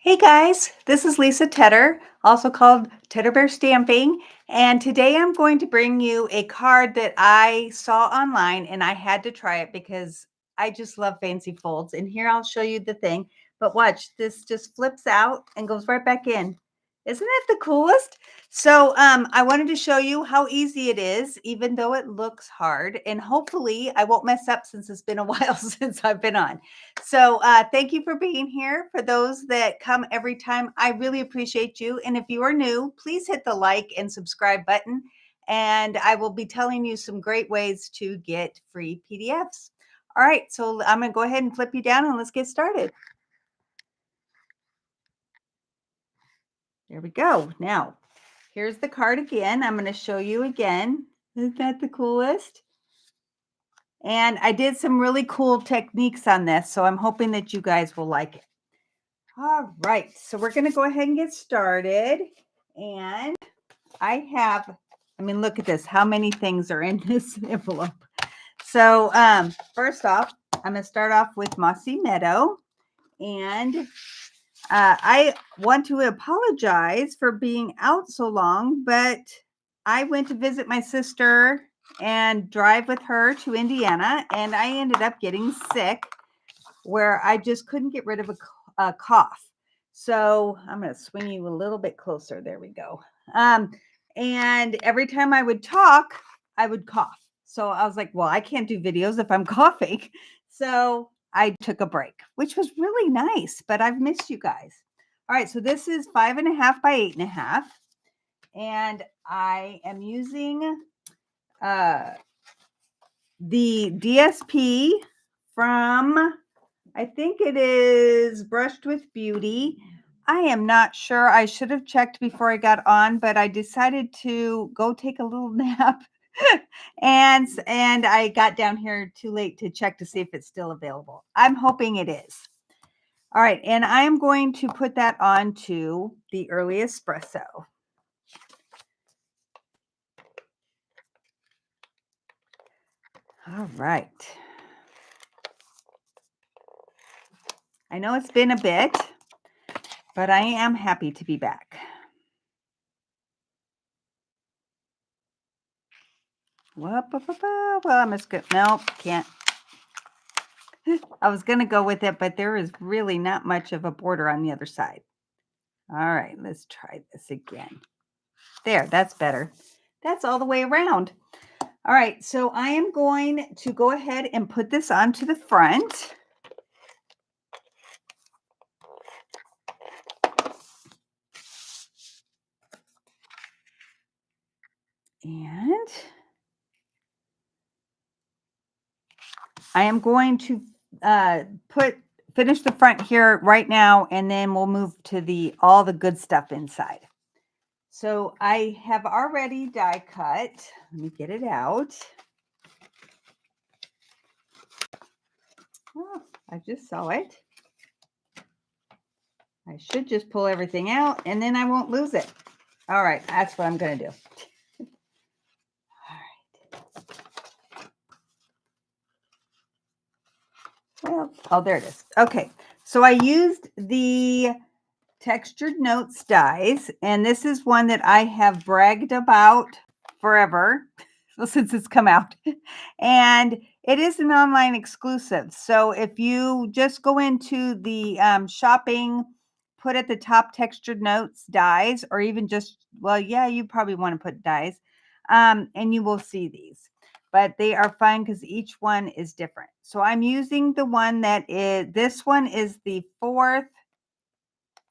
Hey guys, this is Lisa Tedder, also called Tedder Bear Stamping. And today I'm going to bring you a card that I saw online and I had to try it because I just love fancy folds. And here I'll show you the thing. But watch, this just flips out and goes right back in. Isn't it the coolest? So I wanted to show you how easy it is, even though it looks hard. And hopefully I won't mess up since it's been a while since I've been on. So thank you for being here. For those that come every time, I really appreciate you. And if you are new, please hit the like and subscribe button. And I will be telling you some great ways to get free PDFs. All right, so I'm going to go ahead and flip you down and let's get started. There we go. Now, here's the card again. I'm going to show you again. Isn't that the coolest? And I did some really cool techniques on this, so I'm hoping that you guys will like it. All right, so we're going to go ahead and get started. And I mean, look at this. How many things are in this envelope? So first off, I'm going to start off with Mossy Meadow. And I want to apologize for being out so long, but I went to visit my sister and drive with her to Indiana, and I ended up getting sick where I just couldn't get rid of a cough. So I'm going to swing you a little bit closer. There we go. And every time I would talk, I would cough. So I was like, well, I can't do videos if I'm coughing. So I took a break, which was really nice, but I've missed you guys. All right, so this is 5.5 by 8.5. And I am using the DSP from, I think it is Brushed with Beauty. I am not sure. I should have checked before I got on, but I decided to go take a little nap. and I got down here too late to check to see if it's still available. I'm hoping it is. All right, and I am going to put that onto the Early Espresso. All right. I know it's been a bit, but I am happy to be back. Well, I'm just going to, nope, can't. I was going to go with it, but there is really not much of a border on the other side. All right, let's try this again. There, that's better. That's all the way around. All right, so I am going to go ahead and put this onto the front. And I am going to finish the front here right now, and then we'll move to all the good stuff inside. So I have already die cut. Let me get it out. Oh, I just saw it. I should just pull everything out and then I won't lose it. All right, that's what I'm going to do. Well, oh, there it is. Okay, so I used the Textured Notes dies, and this is one that I have bragged about forever since it's come out. And it is an online exclusive. So if you just go into the shopping, put at the top Textured Notes dies, or even just, well, yeah, you probably want to put dies, and you will see these. But they are fun because each one is different. So I'm using the one that is, this one is the 4th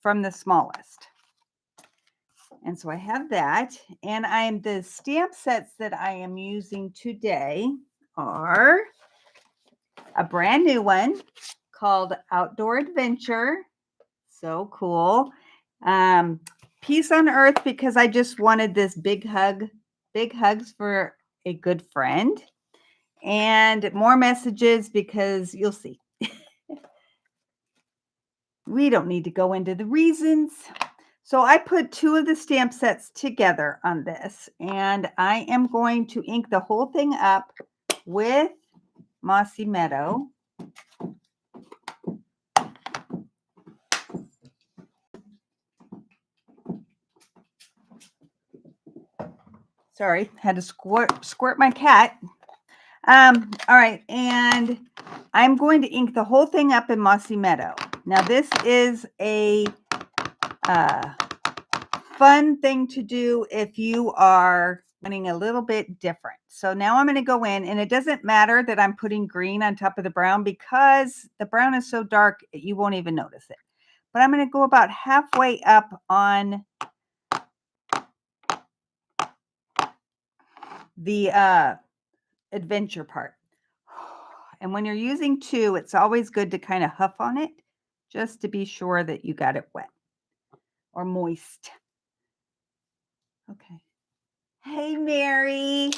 from the smallest. And so I have that. And the stamp sets that I am using today are a brand new one called Outdoor Adventure. So cool. Peace on Earth, because I just wanted this big hugs for a good friend. And more messages because you'll see. We don't need to go into the reasons. So I put 2 of the stamp sets together on this, and I am going to ink the whole thing up with Mossy Meadow. Sorry, had to squirt my cat. All right, and I'm going to ink the whole thing up in Mossy Meadow. Now, this is a fun thing to do if you are wanting a little bit different. So now I'm going to go in, and it doesn't matter that I'm putting green on top of the brown because the brown is so dark, you won't even notice it. But I'm going to go about halfway up on the adventure part. And when you're using two, it's always good to kind of huff on it just to be sure that you got it wet or moist. Okay. Hey, Mary.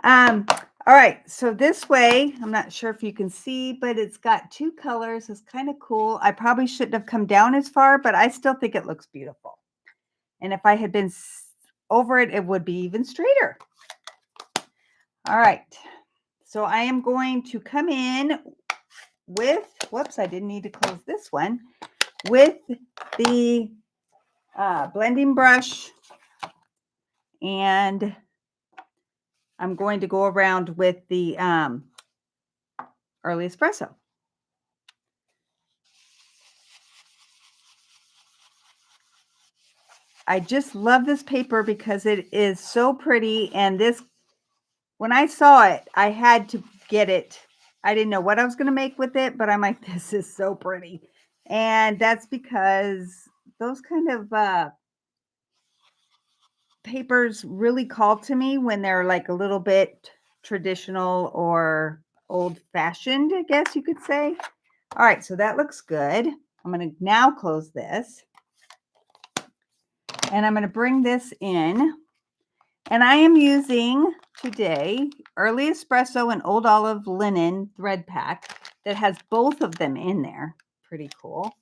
All right, so this way, I'm not sure if you can see, but it's got two colors. It's kind of cool. I probably shouldn't have come down as far, but I still think it looks beautiful. And if I had been over it, it would be even straighter. All right, so I am going to come in with, whoops, I didn't need to close this one, with the blending brush, and I'm going to go around with the early espresso. I just love this paper because it is so pretty, and this, when I saw it, I had to get it. I didn't know what I was going to make with it, but I'm like, this is so pretty. And that's because those kind of papers really call to me when they're like a little bit traditional or old-fashioned, I guess you could say. All right, so that looks good. I'm going to now close this. And I'm going to bring this in. And I am using today Early Espresso and Old Olive Linen Thread Pack that has both of them in there. Pretty cool.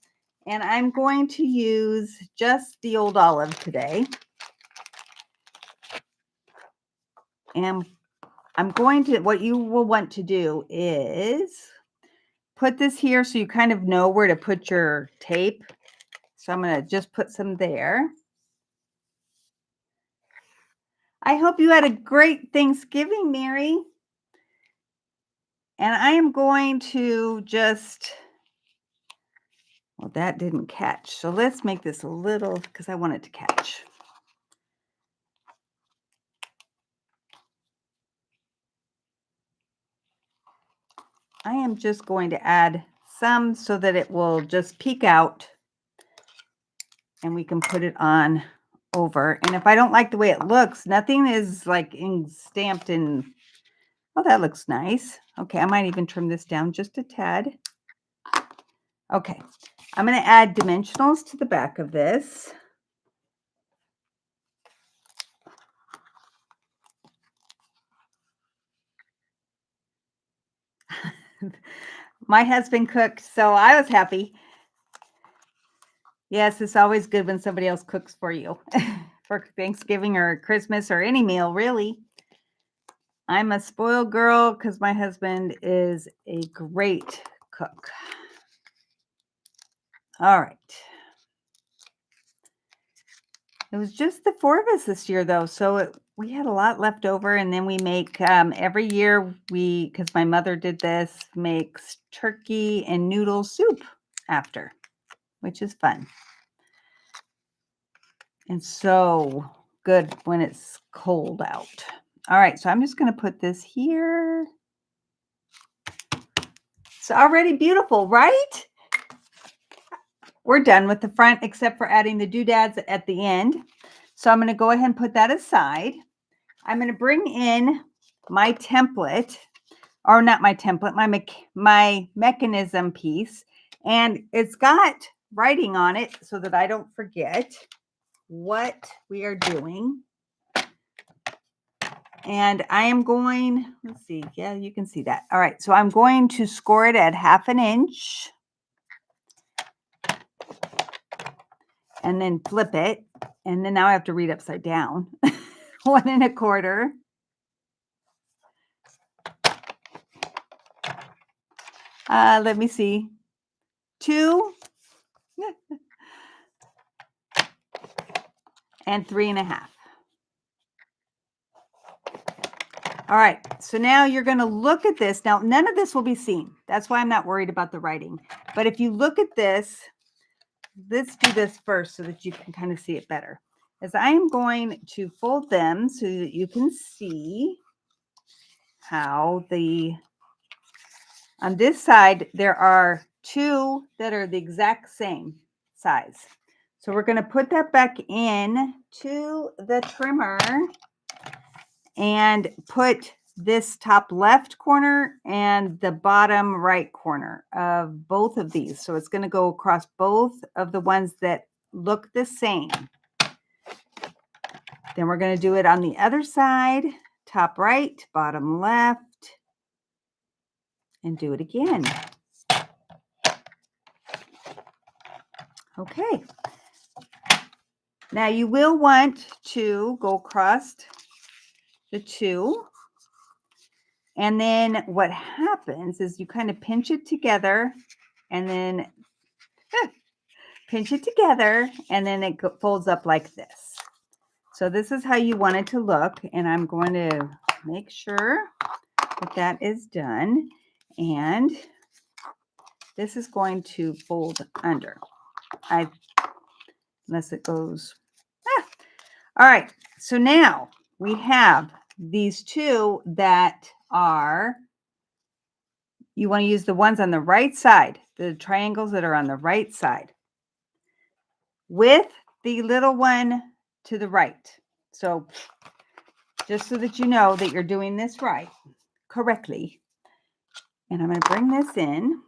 And I'm going to use just the Old Olive today. And I'm going to, what you will want to do is put this here so you kind of know where to put your tape. So I'm going to just put some there. I hope you had a great Thanksgiving, Mary. And I am going to just, well, that didn't catch. So let's make this a little, because I want it to catch. I am just going to add some so that it will just peek out and we can put it on over. And if I don't like the way it looks, nothing is like stamped in. Oh, that looks nice. Okay, I might even trim this down just a tad. Okay, I'm going to add dimensionals to the back of this. My husband cooked, so I was happy. Yes, it's always good when somebody else cooks for you for Thanksgiving or Christmas or any meal, really. I'm a spoiled girl because my husband is a great cook. All right. It was just the 4 of us this year, though, so we had a lot left over, and then we make every year because my mother did this, makes turkey and noodle soup after, which is fun. And so good when it's cold out. All right, so I'm just going to put this here. It's already beautiful, right? We're done with the front except for adding the doodads at the end. So I'm going to go ahead and put that aside. I'm going to bring in my template, or not my template, my mechanism piece. And it's got writing on it so that I don't forget what we are doing. And I am going, let's see, yeah, you can see that. All right, so I'm going to score it at 1/2 inch. And then flip it. And then now I have to read upside down. 1 1/4. Let me see. 2 and 3 1/2. All right, so now you're going to look at this. Now, none of this will be seen. That's why I'm not worried about the writing. But if you look at this, let's do this first so that you can kind of see it better. As I am going to fold them so that you can see how on this side, there are two that are the exact same size. So we're going to put that back in to the trimmer and put this top left corner and the bottom right corner of both of these. So it's going to go across both of the ones that look the same. Then we're going to do it on the other side, top right, bottom left, and do it again. Okay. Now you will want to go across the two. And then what happens is you kind of pinch it together and then pinch it together and then it folds up like this. So this is how you want it to look. And I'm going to make sure that that is done. And this is going to fold under. Unless it goes. All right. So now we have these two that are, you want to use the ones on the right side, the triangles that are on the right side, with the little one to the right. So just so that you know that you're doing this right, correctly. And I'm going to bring this in.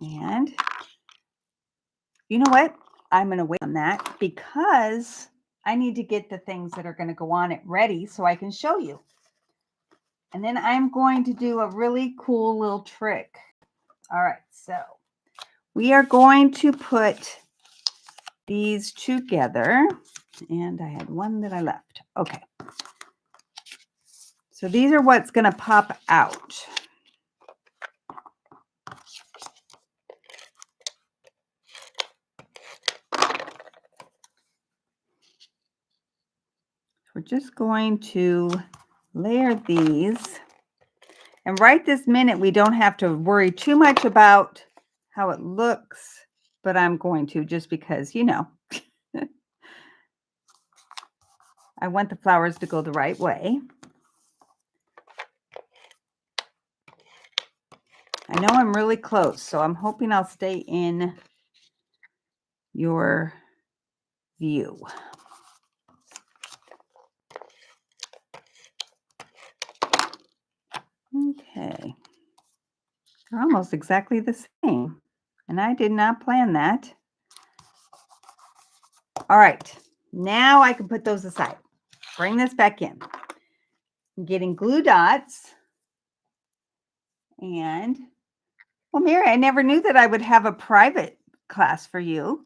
And you know what? I'm going to wait on that because I need to get the things that are going to go on it ready so I can show you. And then I'm going to do a really cool little trick. All right, so we are going to put these together. And I had one that I left. Okay. So these are what's going to pop out. We're just going to layer these. And right this minute, we don't have to worry too much about how it looks, but I'm going to just because, you know, I want the flowers to go the right way. I know I'm really close, so I'm hoping I'll stay in your view. Okay. They're almost exactly the same, and I did not plan that. All right, now I can put those aside. Bring this back in. I'm getting glue dots. And, well, Mary, I never knew that I would have a private class for you.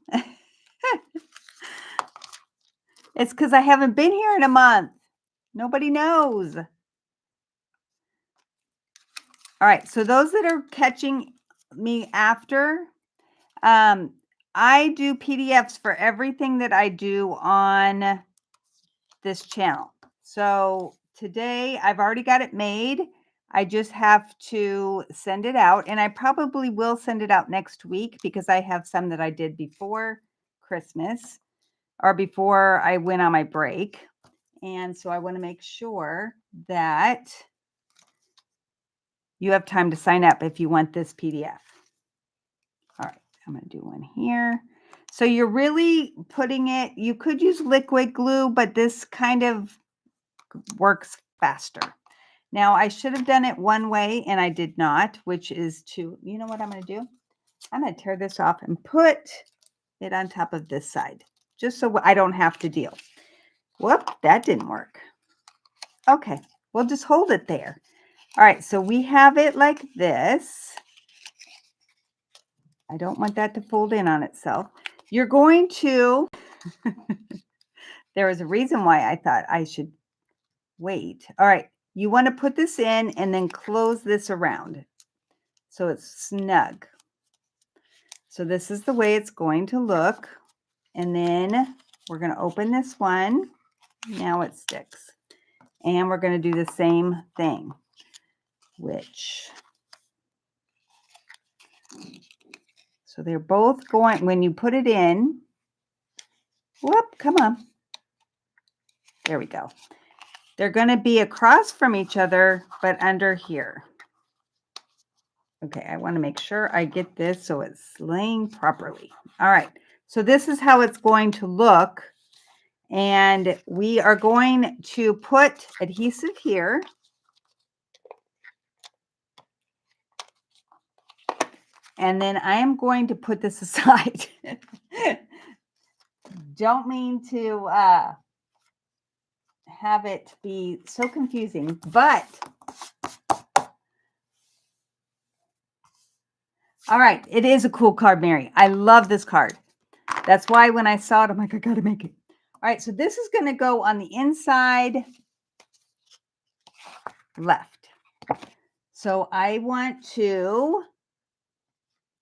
It's because I haven't been here in a month. Nobody knows. All right, so those that are catching me after, I do PDFs for everything that I do on this channel. So today I've already got it made. I just have to send it out, and I probably will send it out next week because I have some that I did before Christmas or before I went on my break. And so I want to make sure that you have time to sign up if you want this PDF. All right, I'm going to do one here. So you're really putting it, you could use liquid glue, but this kind of works faster. Now, I should have done it one way, and I did not, which is to, you know what I'm going to do? I'm going to tear this off and put it on top of this side, just so I don't have to deal. Whoop, that didn't work. Okay, we'll just hold it there. All right, so we have it like this. I don't want that to fold in on itself. You're going to, there was a reason why I thought I should wait. All right, you want to put this in and then close this around so it's snug. So this is the way it's going to look. And then we're going to open this one. Now it sticks. And we're going to do the same thing, which, so they're both going, when you put it in, whoop, come on. There we go. They're going to be across from each other, but under here. Okay, I want to make sure I get this so it's laying properly. All right, so this is how it's going to look. And we are going to put adhesive here. And then I am going to put this aside. Don't mean to have it be so confusing, but all right, it is a cool card, Mary. I love this card. That's why when I saw it, I'm like, I got to make it. All right, so this is going to go on the inside left. So I want to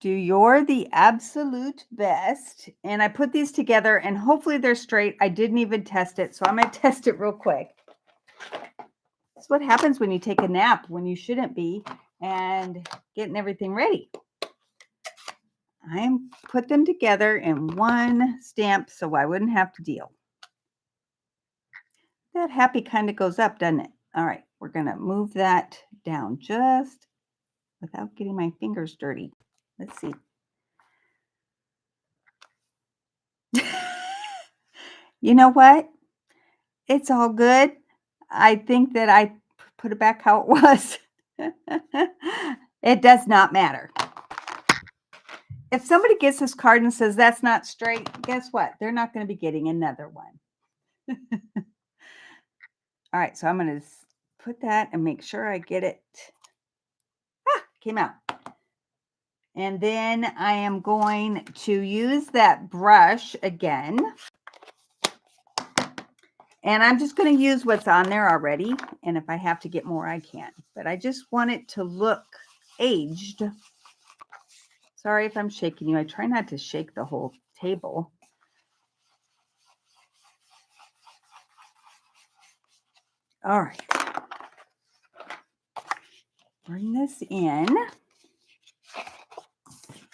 do You're the Absolute Best. And I put these together and hopefully they're straight. I didn't even test it, so I'm going to test it real quick. That's what happens when you take a nap when you shouldn't be and getting everything ready. I put them together in one stamp so I wouldn't have to deal. That happy kind of goes up, doesn't it? All right, we're going to move that down just without getting my fingers dirty. Let's see. You know what? It's all good. I think that I put it back how it was. It does not matter. If somebody gets this card and says that's not straight, guess what? They're not going to be getting another one. All right, so I'm going to put that and make sure I get it. Came out. And then I am going to use that brush again. And I'm just going to use what's on there already. And if I have to get more, I can. But I just want it to look aged. Sorry if I'm shaking you. I try not to shake the whole table. All right. Bring this in.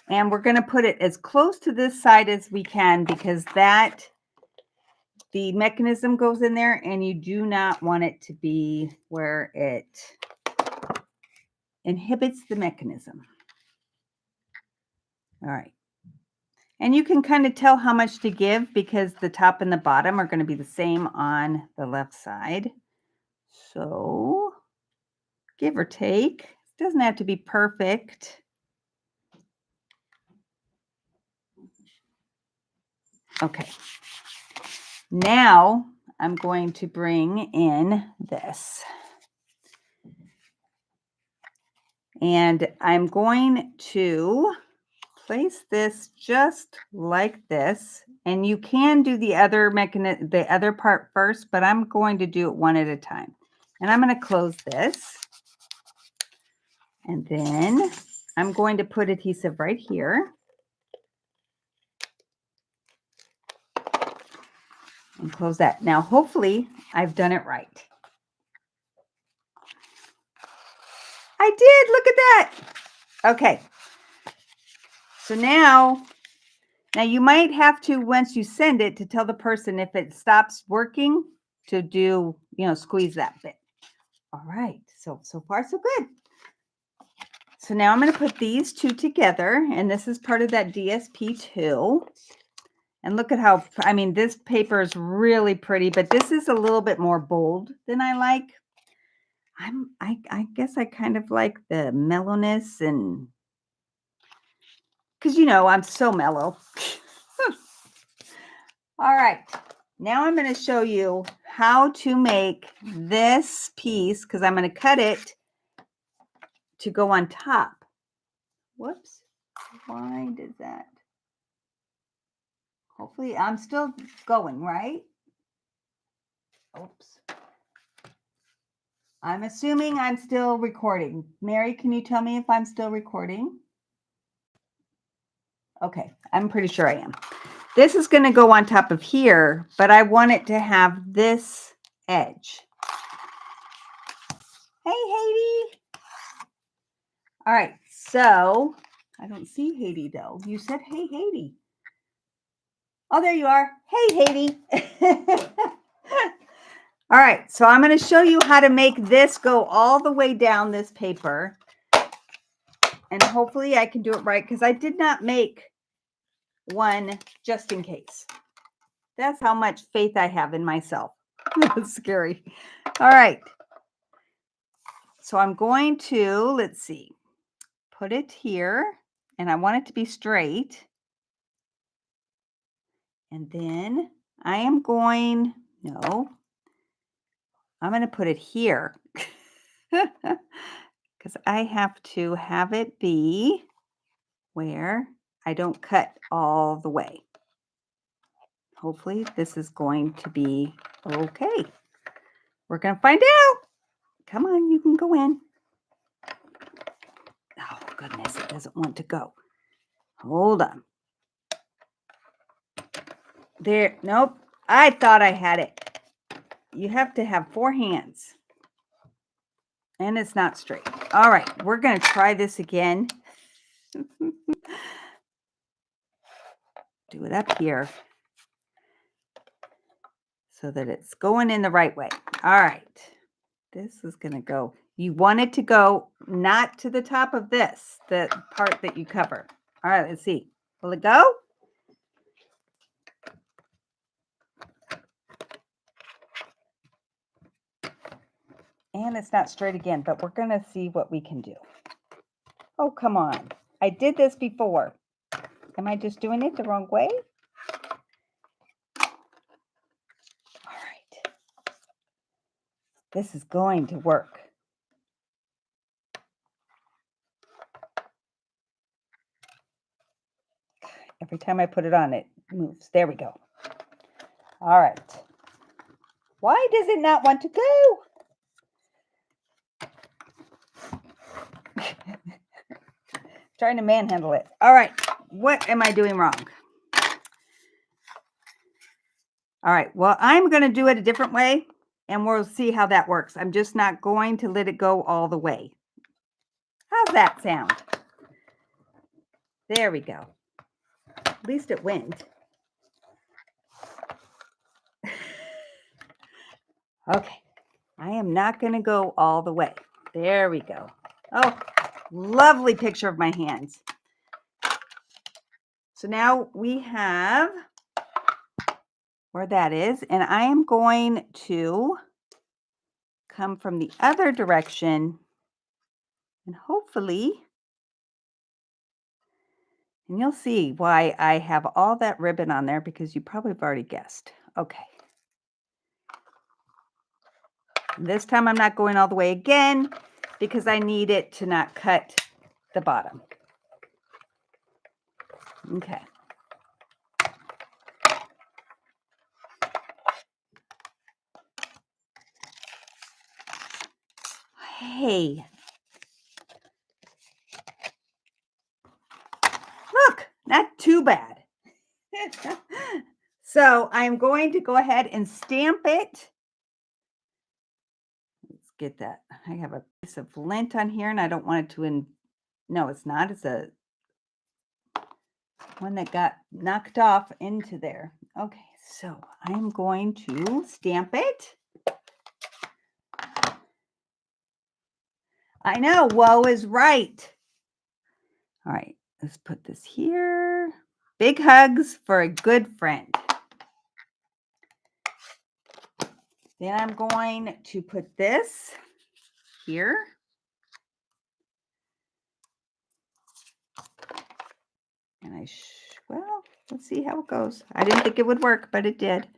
And we're going to put it as close to this side as we can because the mechanism goes in there and you do not want it to be where it inhibits the mechanism. All right. And you can kind of tell how much to give because the top and the bottom are going to be the same on the left side. So give or take. It doesn't have to be perfect. Okay. Now I'm going to bring in this. And I'm going to place this just like this. And you can do the other part first, but I'm going to do it one at a time. And I'm going to close this. And then I'm going to put adhesive right here. And close that. Now, hopefully, I've done it right. I did. Look at that. Okay. So now you might have to, once you send it, to tell the person if it stops working to do, squeeze that bit. All right. So far, so good. So now I'm going to put these two together, and this is part of that DSP2. And look at how, this paper is really pretty, but this is a little bit more bold than I like. I guess I kind of like the mellowness and because, I'm so mellow. All right. Now I'm going to show you how to make this piece because I'm going to cut it to go on top. Whoops. Why does that? Hopefully I'm still going, right? Oops. I'm assuming I'm still recording. Mary, can you tell me if I'm still recording? Okay, I'm pretty sure I am. This is going to go on top of here, but I want it to have this edge. Hey, Haiti. All right, so I don't see Haiti though. You said, hey, Haiti. Oh, there you are. Hey, Haiti. All right, so I'm going to show you how to make this go all the way down this paper. And hopefully I can do it right because I did not make one just in case. That's how much faith I have in myself. That's scary. All right. So I'm going to, let's see, put it here. And I want it to be straight. And then I am going, no, I'm going to put it here. Because I have to have it be where I don't cut all the way. Hopefully this is going to be okay. We're going to find out. Come on, you can go in. Oh, goodness, it doesn't want to go. Hold on. There, nope. I thought I had it. You have to have 4 hands. And it's not straight. All right, we're going to try this again. Do it up here so that it's going in the right way. All right. This is going to go. You want it to go not to the top of this, the part that you cover. All right, let's see. Will it go? And it's not straight again, but we're going to see what we can do. Oh, come on. I did this before. Am I just doing it the wrong way? All right. This is going to work. Every time I put it on, it moves. There we go. All right. Why does it not want to go? Trying to manhandle it. All right. What am I doing wrong? All right. Well, I'm going to do it a different way, and we'll see how that works. I'm just not going to let it go all the way. How's that sound? There we go. At least it went. Okay. I am not going to go all the way. There we go. Oh, lovely picture of my hands. So now we have where that is, and I am going to come from the other direction and hopefully, and you'll see why I have all that ribbon on there because you probably have already guessed. Okay. This time I'm not going all the way again because I need it to not cut the bottom. Okay. Hey. Look, not too bad. So I'm going to go ahead and stamp it. Let's get that. I have a piece of lint on here and I don't want it to, no, it's not. It's a one that got knocked off into there. Okay, so I'm going to stamp it. I know, woe is right. All right, let's put this here. Big hugs for a good friend. Then I'm going to put this here. And well, let's see how it goes. I didn't think it would work, but it did.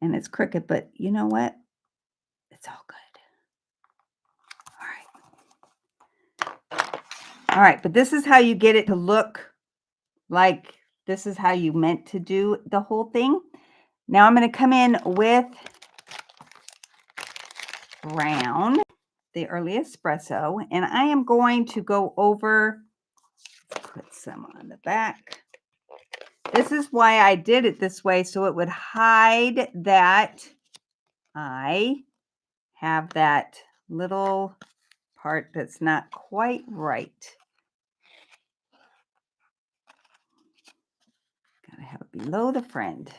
And it's crooked, but you know what? It's all good. All right. All right, but this is how you get it to look like this is how you meant to do the whole thing. Now I'm going to come in with brown, the early espresso, and I am going to go over, put some on the back. This is why I did it this way, so it would hide that I have that little part that's not quite right. Gotta have it below the friend.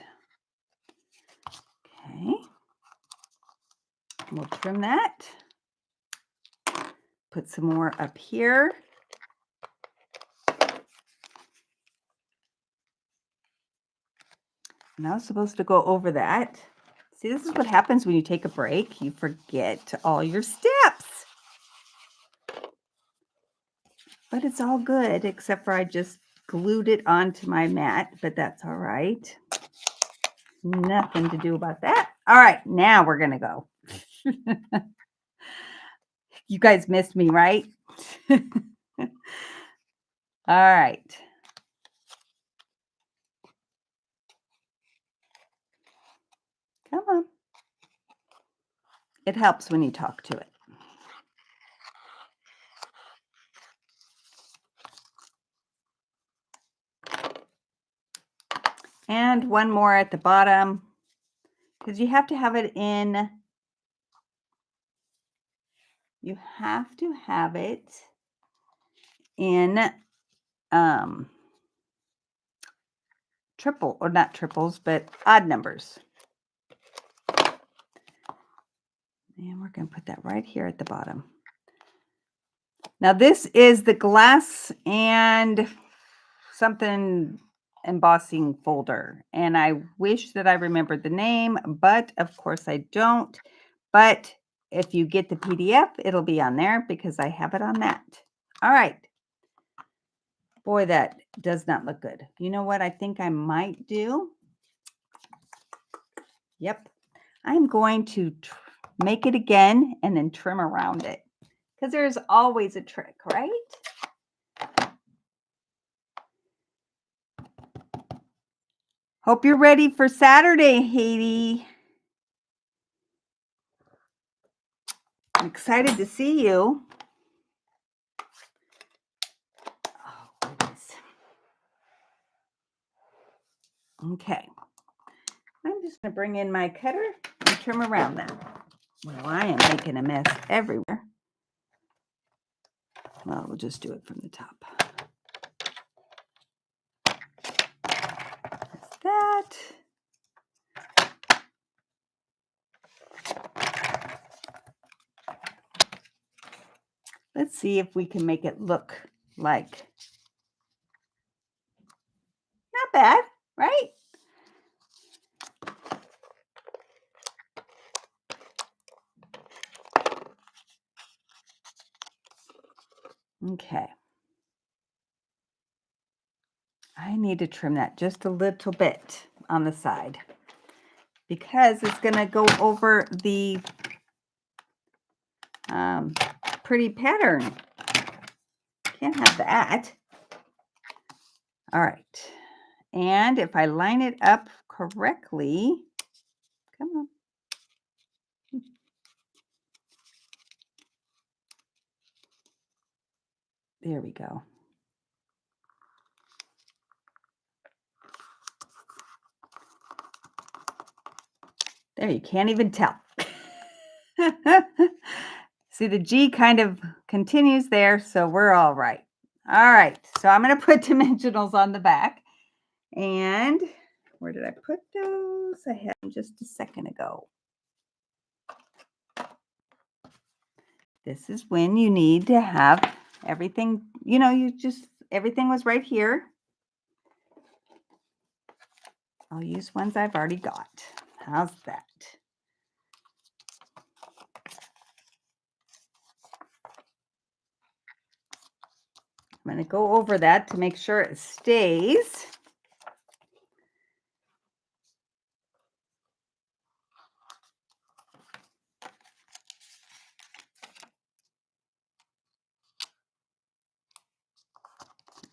Okay. We'll trim that. Put some more up here. And I was supposed to go over that. See, this is what happens when you take a break. You forget all your steps. But it's all good, except for I just glued it onto my mat, but that's all right. Nothing to do about that. All right, now we're going to go. You guys missed me, right? All right. Come on. It helps when you talk to it. And one more at the bottom, because you have to have it in. You have to have it in triple, or not triples, but odd numbers. And we're going to put that right here at the bottom. Now this is the glass and something embossing folder. And I wish that I remembered the name, but of course I don't. But if you get the PDF, it'll be on there because I have it on that. All right. Boy, that does not look good. You know what I think I might do? Yep. I'm going to make it again and then trim around it, because there's always a trick, right? Hope you're ready for Saturday, Haiti. I'm excited to see you. Oh, goodness. Okay. I'm just going to bring in my cutter and trim around that. Well, I am making a mess everywhere. Well, we'll just do it from the top. That's that. Let's see if we can make it look like, not bad, right? Okay. I need to trim that just a little bit on the side, because it's going to go over the pretty pattern. Can't have that. All right. And if I line it up correctly, come on. There we go. There, you can't even tell. See, the G kind of continues there, so we're all right. All right, so I'm going to put dimensionals on the back. And where did I put those? I had them just a second ago. This is when you need to have everything, you know, everything was right here. I'll use ones I've already got. How's that? I'm going to go over that to make sure it stays.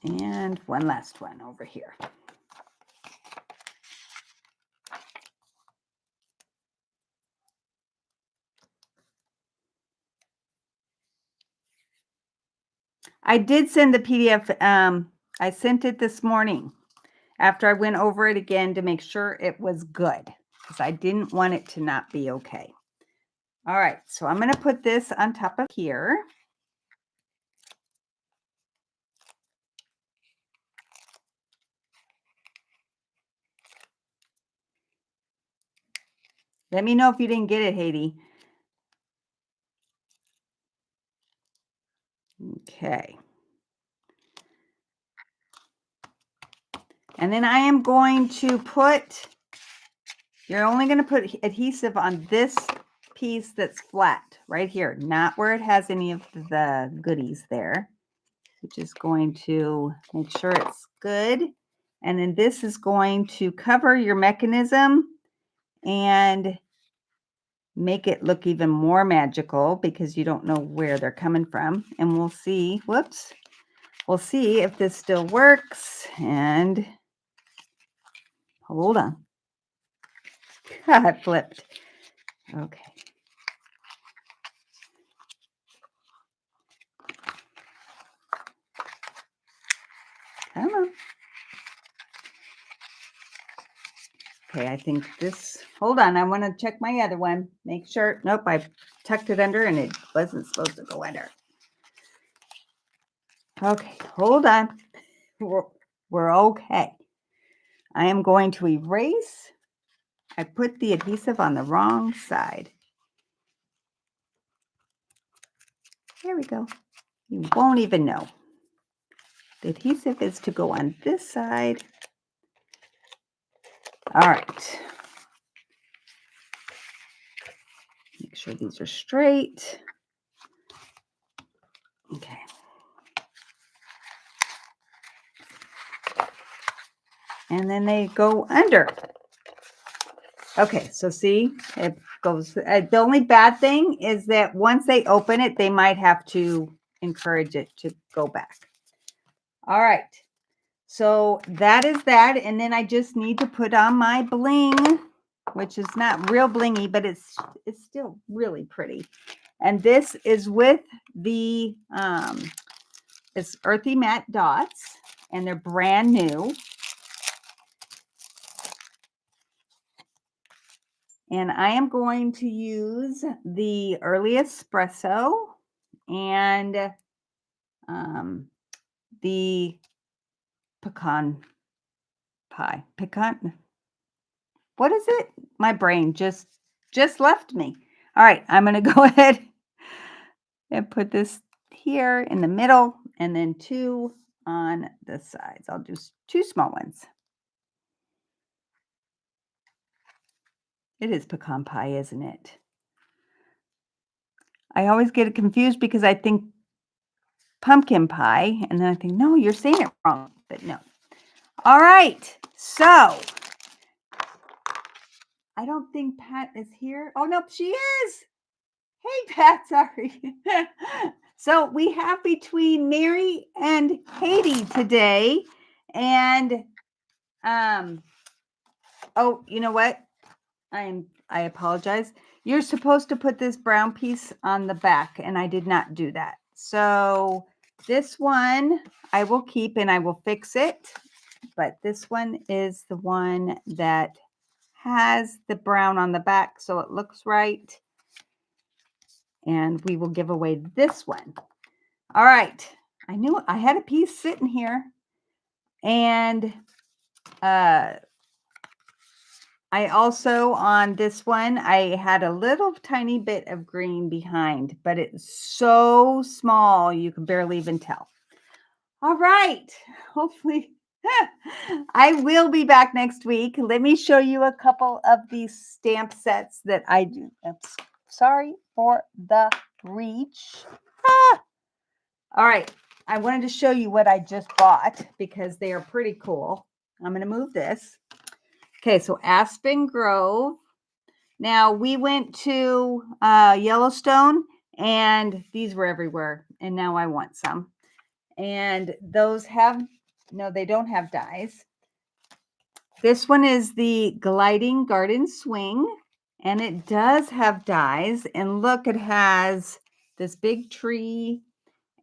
And one last one over here. I did send the PDF. I sent it this morning after I went over it again to make sure it was good, because I didn't want it to not be okay. All right, so I'm going to put this on top of here. Let me know if you didn't get it, Haiti. Okay. And then I am going to put, you're only going to put adhesive on this piece that's flat right here, not where it has any of the goodies there, which is going to make sure it's good. And then this is going to cover your mechanism and make it look even more magical because you don't know where they're coming from. And we'll see, whoops, we'll see if this still works. And hold on. I flipped. Okay. Come on. Okay, I think this, hold on, I want to check my other one. Make sure, nope, I tucked it under and it wasn't supposed to go under. Okay, hold on. We're okay. I am going to erase. I put the adhesive on the wrong side. There we go. You won't even know. The adhesive is to go on this side. All right. Make sure these are straight. Okay. And then they go under. Okay, so see, it goes. The only bad thing is that once they open it, they might have to encourage it to go back. All right, so that is that. And then I just need to put on my bling, which is not real blingy, but it's still really pretty. And this is with the it's Earthy Matte Dots, and they're brand new. And I am going to use the Early Espresso and the pecan pie. Pecan. What is it? My brain just left me. All right, I'm going to go ahead and put this here in the middle and then 2 on the sides. I'll do 2 small ones. It is pecan pie, isn't it? I always get it confused because I think pumpkin pie, and then I think, no, you're saying it wrong, but no. All right, so I don't think Pat is here. Oh, no, she is. Hey, Pat, sorry. So we have between Mary and Haiti today, and oh, you know what? I apologize. You're supposed to put this brown piece on the back, and I did not do that. So this one I will keep and I will fix it. But this one is the one that has the brown on the back, so it looks right. And we will give away this one. All right. I knew I had a piece sitting here. And I also, on this one, I had a little tiny bit of green behind, but it's so small you can barely even tell. All right. Hopefully, I will be back next week. Let me show you a couple of these stamp sets that I do. Oops, sorry for the reach. All right. I wanted to show you what I just bought because they are pretty cool. I'm going to move this. Okay, so Aspen Grove. Now, we went to Yellowstone, and these were everywhere, and now I want some. And those have, no, they don't have dies. This one is the Gliding Garden Swing, and it does have dies. And look, it has this big tree,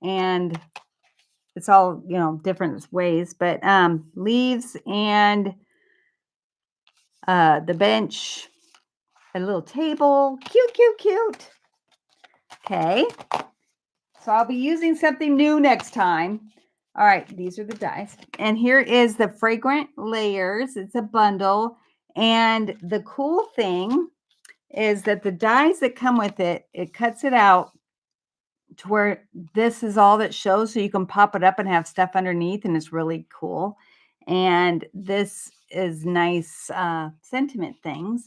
and it's all, you know, different ways, but leaves and the bench. a little table. Cute, cute, cute. Okay. So I'll be using something new next time. All right, these are the dies. And here is the Fragrant Layers. It's a bundle. And the cool thing is that the dies that come with it, it cuts it out to where this is all that shows. So you can pop it up and have stuff underneath, and it's really cool. And this is nice sentiment things.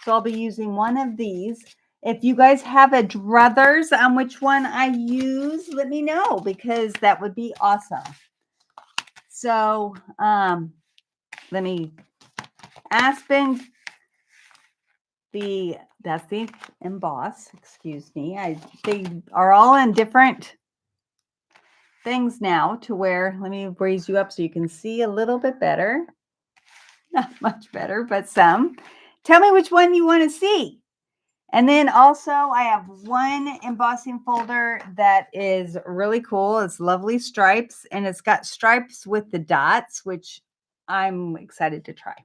So I'll be using one of these. If you guys have a druthers on which one I use, let me know, because that would be awesome. So let me Aspen, that's the emboss, excuse me. They are all in different things now to where, let me raise you up so you can see a little bit better. Not much better, but some. Tell me which one you want to see. And then also I have one embossing folder that is really cool. It's lovely stripes, and it's got stripes with the dots, which I'm excited to try.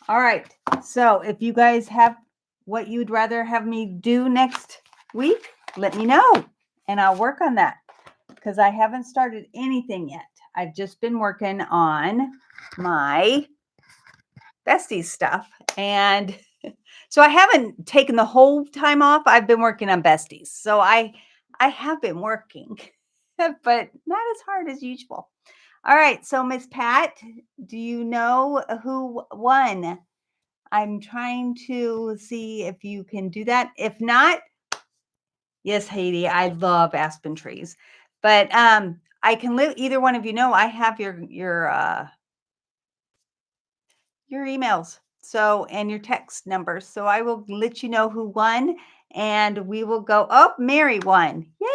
All right. So if you guys have what you'd rather have me do next week, let me know and I'll work on that, because I haven't started anything yet. I've just been working on my besties stuff. And so I haven't taken the whole time off. I've been working on besties. So I have been working, but not as hard as usual. All right. So Miss Pat, do you know who won? I'm trying to see if you can do that. If not, yes, Heidi, I love aspen trees. But I can let either one of you know. I have your emails, so, and your text numbers. So I will let you know who won, and we will go. Oh, Mary won. Yay,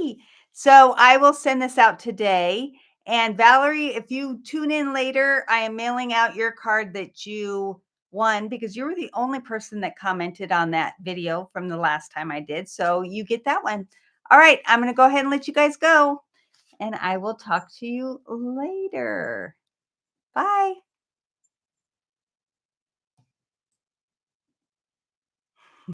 Mary. So I will send this out today. And Valerie, if you tune in later, I am mailing out your card that you won, because you were the only person that commented on that video from the last time I did. So you get that one. All right, I'm going to go ahead and let you guys go, and I will talk to you later. Bye.